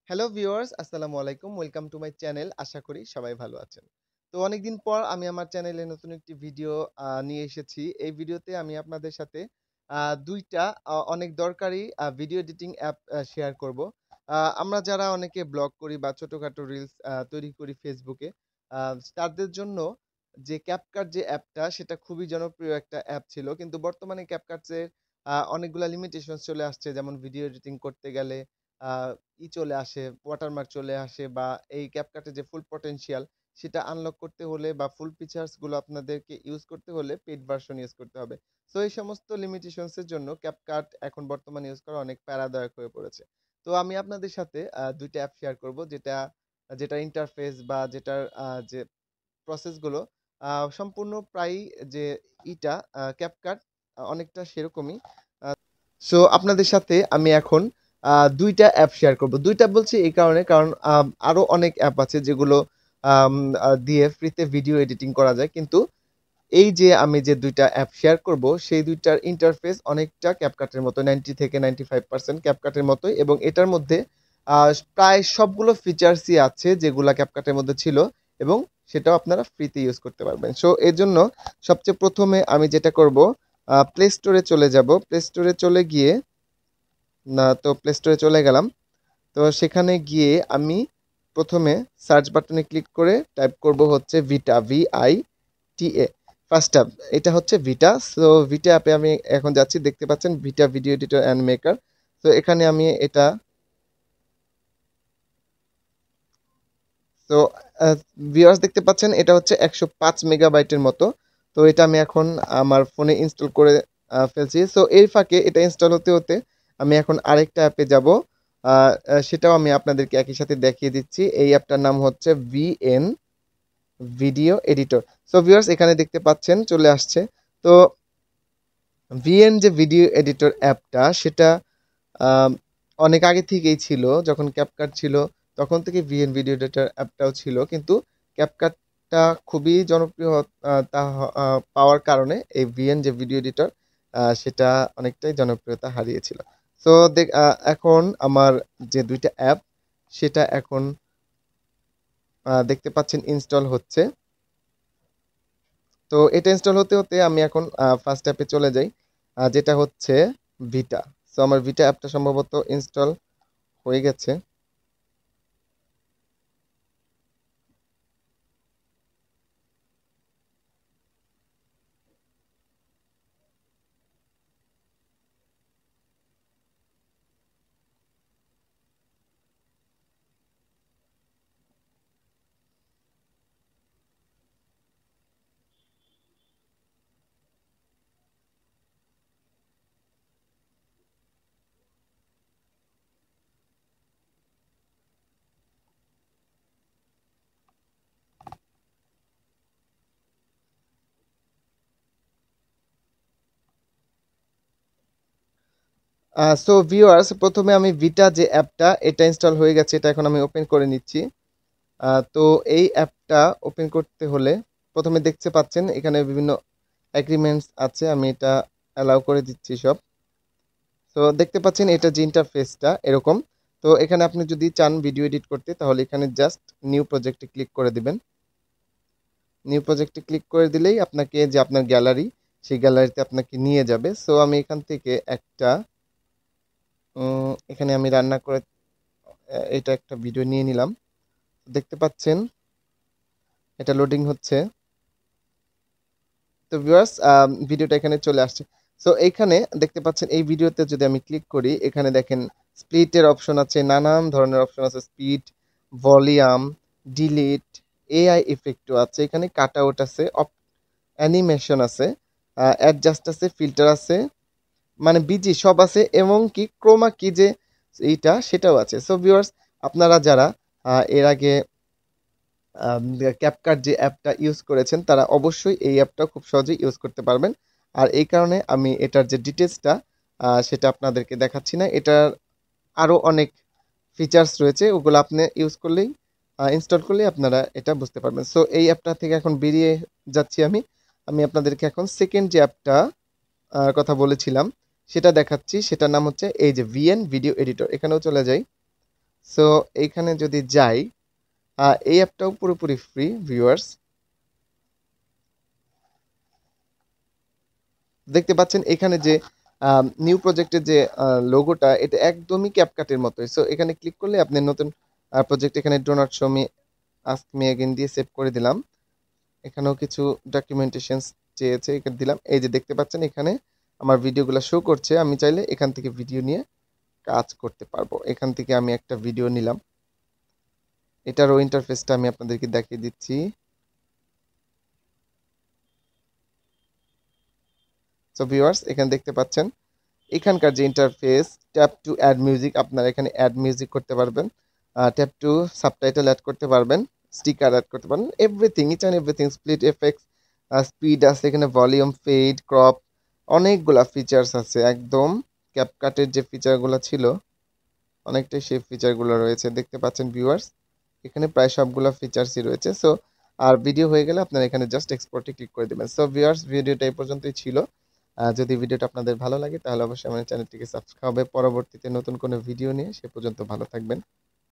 Hello viewers, আসসালামু আলাইকুম। Welcome to my channel. আশা করি সবাই ভালো আছেন। তো অনেকদিন পর আমি আমার চ্যানেলে নতুন একটি ভিডিও নিয়ে এসেছি। এই ভিডিওতে আমি আপনাদের সাথে ২ টা অনেক দরকারি ভিডিও এডিটিং অ্যাপ শেয়ার করব। আমরা যারা অনেকে ব্লগ করি বা ছোটখাটো রিলস তৈরি করি Facebook এ, আ তাদের জন্য যে CapCut যে অ্যাপটা সেটা খুবই জনপ্রিয় একটা অ্যাপ ছিল। কিন্তু বর্তমানে CapCut এর অনেকগুলা লিমিটেশনস চলে আসছে। যেমন ভিডিও এডিটিং করতে গেলে আ চলে আসে, ওয়াটারমার্ক চলে আসে বা এই CapCut এর যে ফুল পটেনশিয়াল সেটা আনলক করতে হলে বা ফুল ফিচারস গুলো আপনাদেরকে ইউজ করতে হলে পেইড ভার্সন ইউজ করতে হবে। সো এই সমস্ত লিমিটেশনস এর জন্য CapCut এখন বর্তমানে ইউজ করা অনেক প্যারাদায়ক হয়ে পড়েছে। তো আমি আপনাদের সাথে ২ টা অ্যাপ শেয়ার করব যেটার ইন্টারফেস বা যেটার যে প্রসেস গুলো আ সম্পূর্ণ প্রায়ই যে CapCut অনেকটা সেরকমই। আ সো আপনাদের সাথে আমি এখন ২ টা অ্যাপ শেয়ার করব। ২ টা বলছি এই কারণে কারণ আরো অনেক অ্যাপ আছে যেগুলো আম দিয়ে ফ্রিতে ভিডিও এডিটিং করা যায়। কিন্তু এই যে আমি যে ২ টা অ্যাপ শেয়ার করব, সেই ২ টার ইন্টারফেস অনেকটা CapCut এর মতো 90 থেকে 95% CapCut এর মতোই এবং এটার মধ্যে আ প্রায় সবগুলো ফিচার্সই আছে যেগুলা CapCut এর মধ্যে ছিল এবং সেটাও আপনারা ফ্রিতে ইউজ করতে পারবেন। সো এজন্য সবচেয়ে ১ম এ আমি যেটা করব Play Store এ চলে যাব। Play Store এ চলে গিয়ে Play Store এ চলে গেলাম। তো সেখানে গিয়ে আমি ১ম এ সার্চ বাটনে ক্লিক করে টাইপ করব হচ্ছে ভিটা, VITA ফার্স্ট অ্যাপ। এটা হচ্ছে ভিটা। সো ভিটা অ্যাপে আমি এখন যাচ্ছি। দেখতে পাচ্ছেন ভিটা ভিডিও এডিটর অ্যান্ড মেকার। তো এখানে আমি এটা তো আ ভিউয়ার্স দেখতে পাচ্ছেন এটা হচ্ছে ১০৫ মেগাবাইটের মতো। তো এটা আমি এখন আমার ফোনে ইনস্টল করে ফেলছি। সো এর ফাঁকে এটা ইনস্টল হতে, হতে আমি এখন আরেকটা অ্যাপে যাবো। আ আ সেটাও আমি আপনাদেরকে একই সাথে দেখিয়ে দিচ্ছি। এই অ্যাপটার নাম হচ্ছে VN video editor. So viewers এখানে দেখতে পাচ্ছেন চলে আসছে। তো VN যে ভিডিও এডিটর অ্যাপটা সেটা আম অনেক আগে থেকেই ছিল। যখন CapCut ছিল তখন থেকেই VN ভিডিও এডিটর অ্যাপটাও ছিল। কিন্তু CapCut টা খুবই জনপ্রিয় তা হ আ পাওয়ার কারণে এই VN যে ভিডিও এডিটর সেটা অনেকটাই জনপ্রিয়তা হারিয়েছিল। সো এখন আমার যে ২ টা অ্যাপ সেটা এখন দেখতে পাচ্ছেন ইনস্টল হচ্ছে। তো এটা ইনস্টল হতে, হতে আমি এখন ফার্স্ট অ্যাপে চলে যাই। যেটা হচ্ছে ভিটা। সো আমার ভিটা অ্যাপটা সম্ভবত ইনস্টল হয়ে গেছে। সো ভিউয়ার্স ১ম এ আমি ভিটা যে অ্যাপটা এটা ইনস্টল হয়ে গেছে। এটা এখন আমি ওপেন করে নিচ্ছি। তো এই অ্যাপটা ওপেন করতে হলে ১ম এ দেখতে পাচ্ছেন এখানে বিভিন্ন এগ্রিমেন্টস আছে। আমি এটা অ্যালাউ করে দিচ্ছি সব। তো দেখতে পাচ্ছেন এটা যে ইন্টারফেসটা এরকম। তো এখানে আপনি যদি চান ভিডিও এডিট করতে তাহলে এখানে জাস্ট নিউ প্রজেক্টে ক্লিক করে দিবেন। নিউ প্রজেক্টে ক্লিক করে দিলেই আপনাকে যে আপনার গ্যালারি, সেই গ্যালারিতে আপনাকে নিয়ে যাবে। সো আমি এখান থেকে একটা এখানে আমি রান্না করে এটা একটা ভিডিও নিয়ে নিলাম। দেখতে পাচ্ছেন এটা লোডিং হচ্ছে। তো ভিউয়ার্স ভিডিওটা এখানে চলে আসছে। সো এইখানে দেখতে পাচ্ছেন এই ভিডিওতে যদি আমি ক্লিক করি এখানে দেখেন স্প্লিট এর অপশন আছে, নানান ধরনের অপশন আছে। স্পিড, ভলিউম, ডিলিট, এআই ইফেক্টও আছে। এখানে কাট আউট আছে, অ্যানিমেশন আছে, অ্যাডজাস্ট আছে, ফিল্টার আছে। মানে বিজি সব আছে এবং কি ক্রোমা কি যে এইটা সেটাও আছে। সো ভিউয়ার্স আপনারা যারা এর আগে CapCut যে অ্যাপটা ইউজ করেছেন তারা অবশ্যই এই অ্যাপটা খুব সহজেই ইউজ করতে পারবেন। আর এই কারণে আমি এটার যে ডিটেইলসটা সেটা আপনাদেরকে দেখাচ্ছি না। এটার আরো অনেক ফিচার্স রয়েছে ওগুলো আপনি ইউজ করলেই ইনস্টল করলেই আপনারা এটা বুঝতে পারবেন। সো এই অ্যাপটা থেকে এখন বেরিয়ে যাচ্ছি আমি। আমি আপনাদেরকে এখন সেকেন্ড যে অ্যাপটা কথা বলেছিলাম সেটা দেখাচ্ছি। সেটার নাম হচ্ছে এই যে VN ভিডিও এডিটর। এখানেও চলে যাই। সো এইখানে যদি যাই, এই অ্যাপটাও পুরোপুরি ফ্রি ভিউয়ার্স। দেখতে পাচ্ছেন এখানে যে নিউ প্রজেক্টের যে লোগোটা, এটা একদমই ক্যাপকাটের মতোই। সো এখানে ক্লিক করলে আপনি নতুন প্রজেক্ট, এখানে do not show me, ask me again দিয়ে সেভ করে দিলাম। এখানেও কিছু ডকুমেন্টেশনস চেয়েছে, এখানে দিলাম। এই যে দেখতে পাচ্ছেন এখানে আমার ভিডিওগুলো শো করছে। আমি চাইলে এখান থেকে ভিডিও নিয়ে কাজ করতে পারবো। এখান থেকে আমি একটা ভিডিও নিলাম, এটারও ইন্টারফেসটা আমি আপনাদেরকে দেখিয়ে দিচ্ছি। সো ভিউয়ার্স, এখানে দেখতে পাচ্ছেন এখানকার যে interface, tap to add music, আপনারা এখানে অ্যাড মিউজিক করতে পারবেন, ট্যাপ টু সাবটাইটেল অ্যাড করতে পারবেন, স্টিকার অ্যাড করতে পারবেন, everything, each and everything, split effects, speed আছে এখানে, ভলিউম, ফেড, ক্রপ, অনেকগুলা ফিচার্স আছে। একদম ক্যাপকাটের যে ফিচারগুলো ছিল অনেকটাই সেই ফিচারগুলো রয়েছে। দেখতে পাচ্ছেন ভিউয়ার্স, এখানে প্রায় সবগুলো ফিচার্সই রয়েছে। সো আর ভিডিও হয়ে গেলে আপনারা এখানে জাস্ট এক্সপোর্টে ক্লিক করে দেবেন। সো ভিউয়ার্স, ভিডিওটা এই পর্যন্তই ছিল। যদি ভিডিওটা আপনাদের ভালো লাগে তাহলে অবশ্যই আমার চ্যানেলটিকে সাবস্ক্রাইব হবে পরবর্তীতে নতুন কোনো ভিডিও নিয়ে। সে পর্যন্ত ভালো থাকবেন।